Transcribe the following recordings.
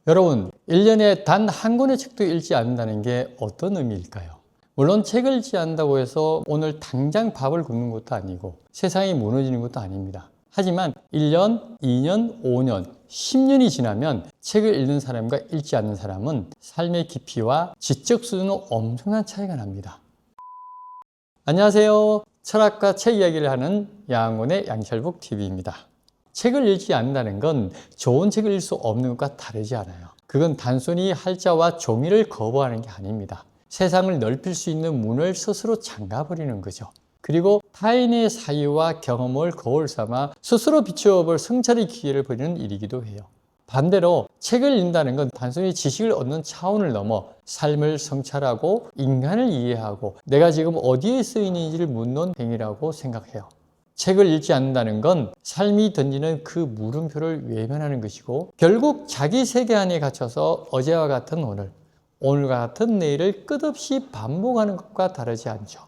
여러분, 1년에 단 한 권의 책도 읽지 않는다는 게 어떤 의미일까요? 물론 책을 읽지 않는다고 해서 오늘 당장 밥을 굶는 것도 아니고 세상이 무너지는 것도 아닙니다. 하지만 1년, 2년, 5년, 10년이 지나면 책을 읽는 사람과 읽지 않는 사람은 삶의 깊이와 지적 수준은 엄청난 차이가 납니다. 안녕하세요. 철학과 책 이야기를 하는 양원의 양철북 TV입니다. 책을 읽지 않는다는 건 좋은 책을 읽을 수 없는 것과 다르지 않아요. 그건 단순히 할자와 종이를 거부하는 게 아닙니다. 세상을 넓힐 수 있는 문을 스스로 잠가버리는 거죠. 그리고 타인의 사유와 경험을 거울 삼아 스스로 비추어볼 성찰의 기회를 버리는 일이기도 해요. 반대로 책을 읽는다는 건 단순히 지식을 얻는 차원을 넘어 삶을 성찰하고 인간을 이해하고 내가 지금 어디에 쓰이는지를 묻는 행위라고 생각해요. 책을 읽지 않는다는 건 삶이 던지는 그 물음표를 외면하는 것이고 결국 자기 세계 안에 갇혀서 어제와 같은 오늘, 오늘과 같은 내일을 끝없이 반복하는 것과 다르지 않죠.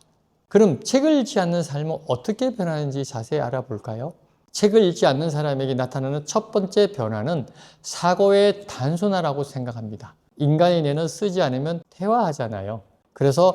그럼 책을 읽지 않는 삶은 어떻게 변하는지 자세히 알아볼까요? 책을 읽지 않는 사람에게 나타나는 첫 번째 변화는 사고의 단순화라고 생각합니다. 인간의 뇌는 쓰지 않으면 퇴화하잖아요. 그래서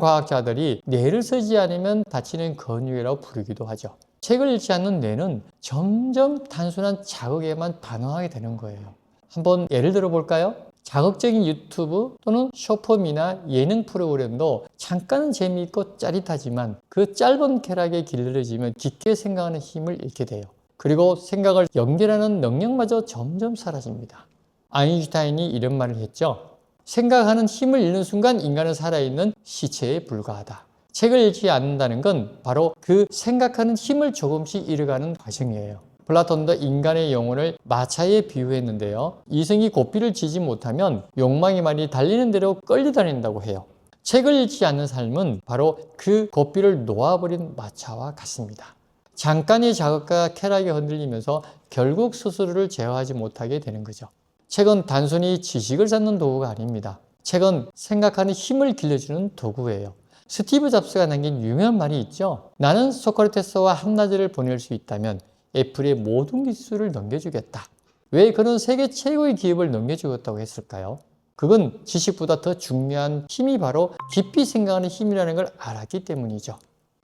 신경과학자들이 뇌를 쓰지 않으면 다치는 근육이라고 부르기도 하죠. 책을 읽지 않는 뇌는 점점 단순한 자극에만 반응하게 되는 거예요. 한번 예를 들어 볼까요? 자극적인 유튜브 또는 쇼폼이나 예능 프로그램도 잠깐은 재미있고 짜릿하지만 그 짧은 쾌락에 길들여지면 깊게 생각하는 힘을 잃게 돼요. 그리고 생각을 연결하는 능력마저 점점 사라집니다. 아인슈타인이 이런 말을 했죠. 생각하는 힘을 잃는 순간 인간은 살아있는 시체에 불과하다. 책을 읽지 않는다는 건 바로 그 생각하는 힘을 조금씩 잃어가는 과정이에요. 플라톤도 인간의 영혼을 마차에 비유했는데요. 이승이 고삐를 지지 못하면 욕망이 많이 달리는 대로 끌려다닌다고 해요. 책을 읽지 않는 삶은 바로 그 고삐를 놓아버린 마차와 같습니다. 잠깐의 자극과 쾌락이 흔들리면서 결국 스스로를 제어하지 못하게 되는 거죠. 책은 단순히 지식을 쌓는 도구가 아닙니다. 책은 생각하는 힘을 길러주는 도구예요. 스티브 잡스가 남긴 유명한 말이 있죠. 나는 소크라테스와 한낮을 보낼 수 있다면 애플의 모든 기술을 넘겨주겠다. 왜 그런 세계 최고의 기업을 넘겨주겠다고 했을까요? 그건 지식보다 더 중요한 힘이 바로 깊이 생각하는 힘이라는 걸 알았기 때문이죠.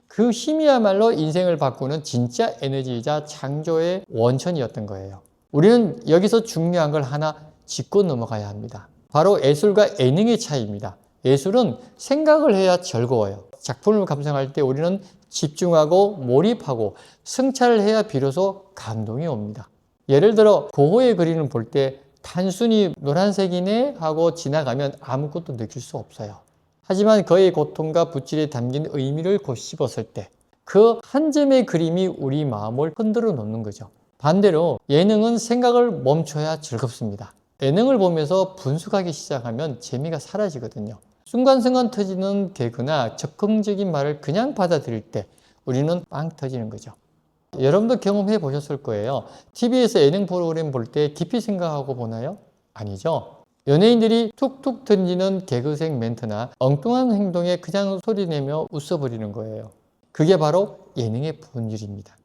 그 힘이야말로 인생을 바꾸는 진짜 에너지이자 창조의 원천이었던 거예요. 우리는 여기서 중요한 걸 하나 짚고 넘어가야 합니다. 바로 예술과 예능의 차이입니다. 예술은 생각을 해야 즐거워요. 작품을 감상할 때 우리는 집중하고 몰입하고 성찰을 해야 비로소 감동이 옵니다. 예를 들어 고흐의 그림을 볼 때 단순히 노란색이네 하고 지나가면 아무것도 느낄 수 없어요. 하지만 그의 고통과 붓질에 담긴 의미를 곱씹었을 때 그 한 점의 그림이 우리 마음을 흔들어 놓는 거죠. 반대로 예능은 생각을 멈춰야 즐겁습니다. 예능을 보면서 분석하기 시작하면 재미가 사라지거든요. 순간순간 터지는 개그나 적극적인 말을 그냥 받아들일 때 우리는 빵 터지는 거죠. 여러분도 경험해 보셨을 거예요. TV에서 예능 프로그램 볼 때 깊이 생각하고 보나요? 아니죠. 연예인들이 툭툭 던지는 개그색 멘트나 엉뚱한 행동에 그냥 소리내며 웃어버리는 거예요. 그게 바로 예능의 본질입니다.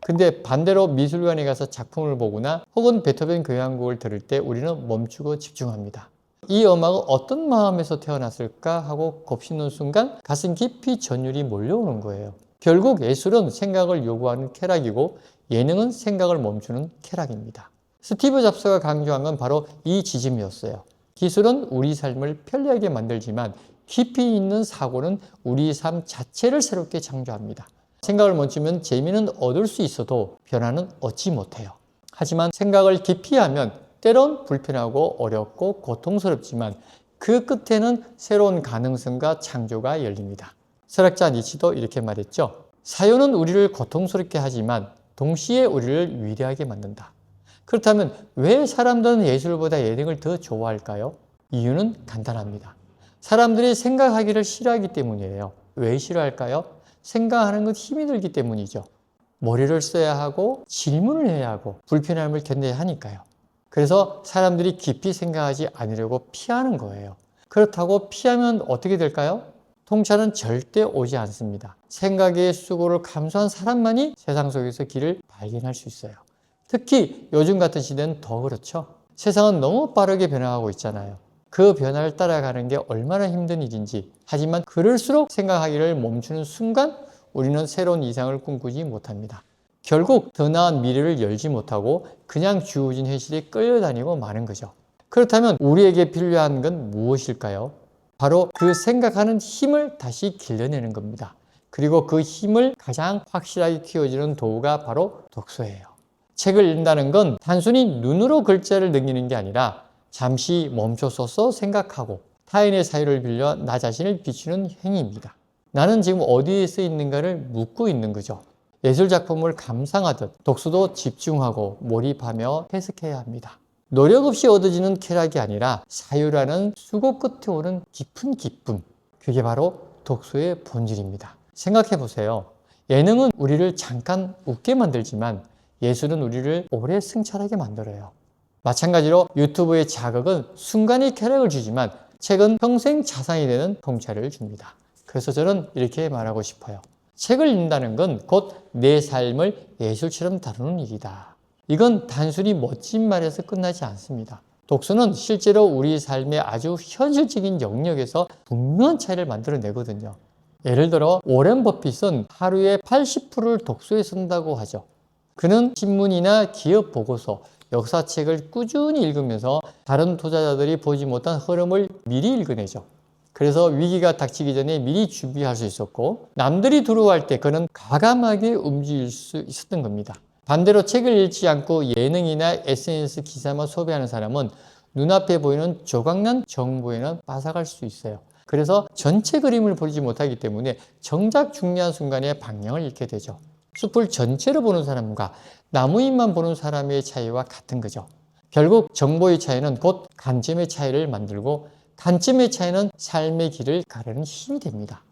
근데 반대로 미술관에 가서 작품을 보거나 혹은 베토벤 교향곡을 들을 때 우리는 멈추고 집중합니다. 이 음악은 어떤 마음에서 태어났을까 하고 곱씹는 순간 가슴 깊이 전율이 몰려오는 거예요. 결국 예술은 생각을 요구하는 쾌락이고 예능은 생각을 멈추는 쾌락입니다. 스티브 잡스가 강조한 건 바로 이 지점이었어요. 기술은 우리 삶을 편리하게 만들지만 깊이 있는 사고는 우리 삶 자체를 새롭게 창조합니다. 생각을 멈추면 재미는 얻을 수 있어도 변화는 얻지 못해요. 하지만 생각을 깊이 하면 때론 불편하고 어렵고 고통스럽지만 그 끝에는 새로운 가능성과 창조가 열립니다. 철학자 니치도 이렇게 말했죠. 사유는 우리를 고통스럽게 하지만 동시에 우리를 위대하게 만든다. 그렇다면 왜 사람들은 예술보다 예능을 더 좋아할까요? 이유는 간단합니다. 사람들이 생각하기를 싫어하기 때문이에요. 왜 싫어할까요? 생각하는 건 힘이 들기 때문이죠. 머리를 써야 하고 질문을 해야 하고 불편함을 견뎌야 하니까요. 그래서 사람들이 깊이 생각하지 않으려고 피하는 거예요. 그렇다고 피하면 어떻게 될까요? 통찰은 절대 오지 않습니다. 생각의 수고를 감수한 사람만이 세상 속에서 길을 발견할 수 있어요. 특히 요즘 같은 시대는 더 그렇죠. 세상은 너무 빠르게 변화하고 있잖아요. 그 변화를 따라가는 게 얼마나 힘든 일인지, 하지만 그럴수록 생각하기를 멈추는 순간 우리는 새로운 이상을 꿈꾸지 못합니다. 결국 더 나은 미래를 열지 못하고 그냥 주어진 현실에 끌려다니고 마는 거죠. 그렇다면 우리에게 필요한 건 무엇일까요? 바로 그 생각하는 힘을 다시 길러내는 겁니다. 그리고 그 힘을 가장 확실하게 키워주는 도구가 바로 독서예요. 책을 읽는다는 건 단순히 눈으로 글자를 넘기는 게 아니라 잠시 멈춰서서 생각하고 타인의 사유를 빌려 나 자신을 비추는 행위입니다. 나는 지금 어디에 서 있는가를 묻고 있는 거죠. 예술작품을 감상하듯 독서도 집중하고 몰입하며 해석해야 합니다. 노력 없이 얻어지는 쾌락이 아니라 사유라는 수고 끝에 오는 깊은 기쁨, 그게 바로 독서의 본질입니다. 생각해 보세요. 예능은 우리를 잠깐 웃게 만들지만 예술은 우리를 오래 성찰하게 만들어요. 마찬가지로 유튜브의 자극은 순간의 쾌락을 주지만 책은 평생 자산이 되는 통찰을 줍니다. 그래서 저는 이렇게 말하고 싶어요. 책을 읽는다는 건 곧 내 삶을 예술처럼 다루는 일이다. 이건 단순히 멋진 말에서 끝나지 않습니다. 독서는 실제로 우리 삶의 아주 현실적인 영역에서 분명한 차이를 만들어내거든요. 예를 들어 워렌 버핏은 하루에 80%를 독서에 쓴다고 하죠. 그는 신문이나 기업 보고서, 역사책을 꾸준히 읽으면서 다른 투자자들이 보지 못한 흐름을 미리 읽어내죠. 그래서 위기가 닥치기 전에 미리 준비할 수 있었고 남들이 두려워할 때 그는 과감하게 움직일 수 있었던 겁니다. 반대로 책을 읽지 않고 예능이나 SNS 기사만 소비하는 사람은 눈앞에 보이는 조각난 정보에는 빠삭할 수 있어요. 그래서 전체 그림을 보지 못하기 때문에 정작 중요한 순간에 방향을 잃게 되죠. 숲을 전체로 보는 사람과 나무 잎만 보는 사람의 차이와 같은 거죠. 결국 정보의 차이는 곧 관점의 차이를 만들고 관점의 차이는 삶의 길을 가르는 힘이 됩니다.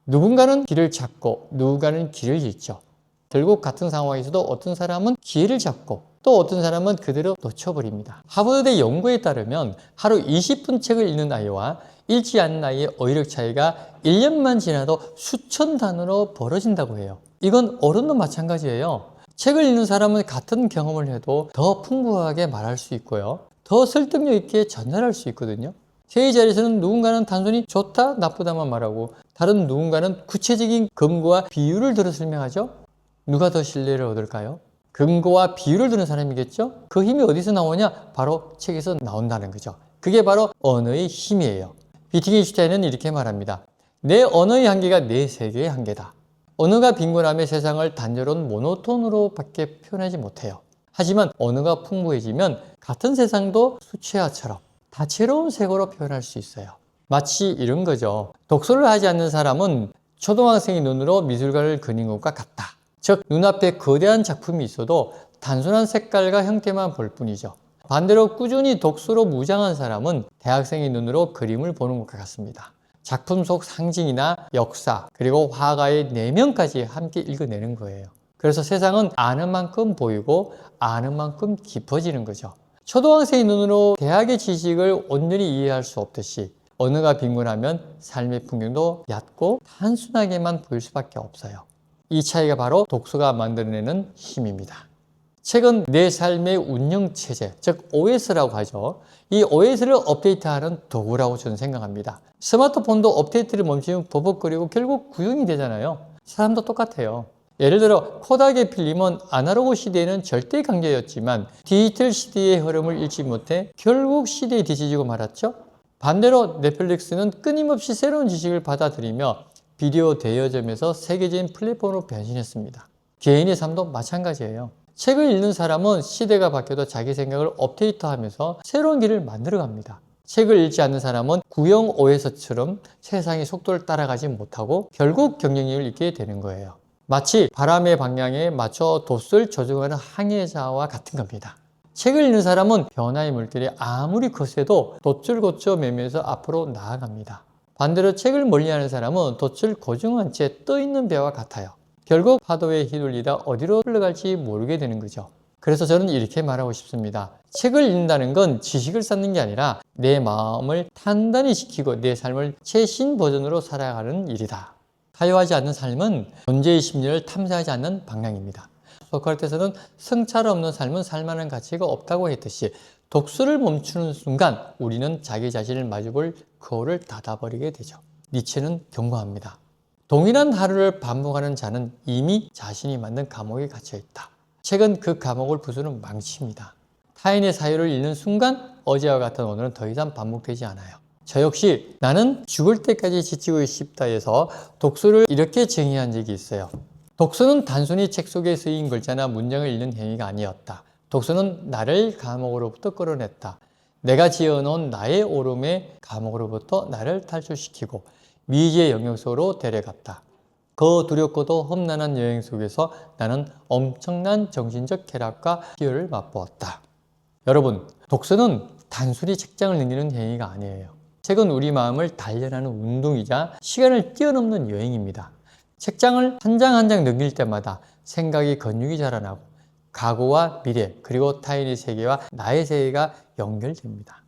누군가는 길을 찾고 누군가는 길을 잃죠. 결국 같은 상황에서도 어떤 사람은 기회를 잡고 또 어떤 사람은 그대로 놓쳐버립니다. 하버드대 연구에 따르면 하루 20분 책을 읽는 아이와 읽지 않는 아이의 어휘력 차이가 1년만 지나도 수천 단어로 벌어진다고 해요. 이건 어른도 마찬가지예요. 책을 읽는 사람은 같은 경험을 해도 더 풍부하게 말할 수 있고요. 더 설득력 있게 전달할 수 있거든요. 회의 자리에서는 누군가는 단순히 좋다, 나쁘다만 말하고 다른 누군가는 구체적인 근거와 비유를 들어 설명하죠. 누가 더 신뢰를 얻을까요? 근거와 비유를 드는 사람이겠죠? 그 힘이 어디서 나오냐? 바로 책에서 나온다는 거죠. 그게 바로 언어의 힘이에요. 비트겐슈타인은 이렇게 말합니다. 내 언어의 한계가 내 세계의 한계다. 언어가 빈곤함에 세상을 단조로운 모노톤으로 밖에 표현하지 못해요. 하지만 언어가 풍부해지면 같은 세상도 수채화처럼 다채로운 색으로 표현할 수 있어요. 마치 이런 거죠. 독서를 하지 않는 사람은 초등학생의 눈으로 미술관을 그린 것과 같다. 즉 눈앞에 거대한 작품이 있어도 단순한 색깔과 형태만 볼 뿐이죠. 반대로 꾸준히 독서로 무장한 사람은 대학생의 눈으로 그림을 보는 것과 같습니다. 작품 속 상징이나 역사 그리고 화가의 내면까지 함께 읽어내는 거예요. 그래서 세상은 아는 만큼 보이고 아는 만큼 깊어지는 거죠. 초등학생의 눈으로 대학의 지식을 온전히 이해할 수 없듯이 언어가 빈곤하면 삶의 풍경도 얕고 단순하게만 보일 수밖에 없어요. 이 차이가 바로 독서가 만들어내는 힘입니다. 책은 내 삶의 운영체제, 즉 OS라고 하죠. 이 OS를 업데이트하는 도구라고 저는 생각합니다. 스마트폰도 업데이트를 멈추면 버벅거리고 결국 구형이 되잖아요. 사람도 똑같아요. 예를 들어 코닥의 필름은 아날로그 시대에는 절대 강자였지만 디지털 시대의 흐름을 읽지 못해 결국 시대에 뒤처지고 말았죠. 반대로 넷플릭스는 끊임없이 새로운 지식을 받아들이며 비디오 대여점에서 세계적인 플랫폼으로 변신했습니다. 개인의 삶도 마찬가지예요. 책을 읽는 사람은 시대가 바뀌어도 자기 생각을 업데이트하면서 새로운 길을 만들어갑니다. 책을 읽지 않는 사람은 구형 OS처럼 세상의 속도를 따라가지 못하고 결국 경쟁력을 잃게 되는 거예요. 마치 바람의 방향에 맞춰 돛을 조종하는 항해자와 같은 겁니다. 책을 읽는 사람은 변화의 물결이 아무리 거세도 돛을 고쳐 매면서 앞으로 나아갑니다. 반대로 책을 멀리하는 사람은 돛을 고정한 채 떠있는 배와 같아요. 결국 파도에 휘둘리다 어디로 흘러갈지 모르게 되는 거죠. 그래서 저는 이렇게 말하고 싶습니다. 책을 읽는다는 건 지식을 쌓는 게 아니라 내 마음을 단단히 지키고 내 삶을 최신 버전으로 살아가는 일이다. 타협하지 않는 삶은 존재의 심리를 탐사하지 않는 방향입니다. 소크라테스는 성찰 없는 삶은 살만한 가치가 없다고 했듯이 독서를 멈추는 순간 우리는 자기 자신을 마주볼 거울을 닫아버리게 되죠. 니체는 경고합니다. 동일한 하루를 반복하는 자는 이미 자신이 만든 감옥에 갇혀 있다. 책은 그 감옥을 부수는 망치입니다. 타인의 사유를 읽는 순간 어제와 같은 오늘은 더 이상 반복되지 않아요. 저 역시 나는 죽을 때까지 지치고 싶다에서 독서를 이렇게 정의한 적이 있어요. 독서는 단순히 책 속에 쓰인 글자나 문장을 읽는 행위가 아니었다. 독서는 나를 감옥으로부터 끌어냈다. 내가 지어놓은 나의 오름의 감옥으로부터 나를 탈출시키고 미지의 영역 속으로 데려갔다. 그 두렵고도 험난한 여행 속에서 나는 엄청난 정신적 쾌락과 희열을 맛보았다. 여러분, 독서는 단순히 책장을 넘기는 행위가 아니에요. 책은 우리 마음을 단련하는 운동이자 시간을 뛰어넘는 여행입니다. 책장을 한 장 한 장 넘길 때마다 생각이 근육이 자라나고 과거와 미래 그리고 타인의 세계와 나의 세계가 연결됩니다.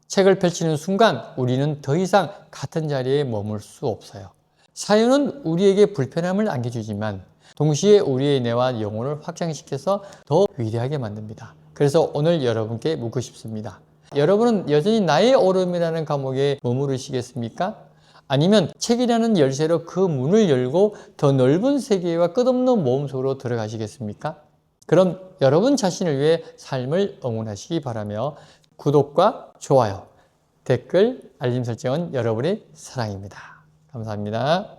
책을 펼치는 순간 우리는 더 이상 같은 자리에 머물 수 없어요. 사연은 우리에게 불편함을 안겨주지만 동시에 우리의 뇌와 영혼을 확장시켜서 더 위대하게 만듭니다. 그래서 오늘 여러분께 묻고 싶습니다. 여러분은 여전히 나의 오름이라는 감옥에 머무르시겠습니까? 아니면 책이라는 열쇠로 그 문을 열고 더 넓은 세계와 끝없는 모험 속으로 들어가시겠습니까? 그럼 여러분 자신을 위해 삶을 응원하시기 바라며 구독과 좋아요, 댓글, 알림 설정은 여러분의 사랑입니다. 감사합니다.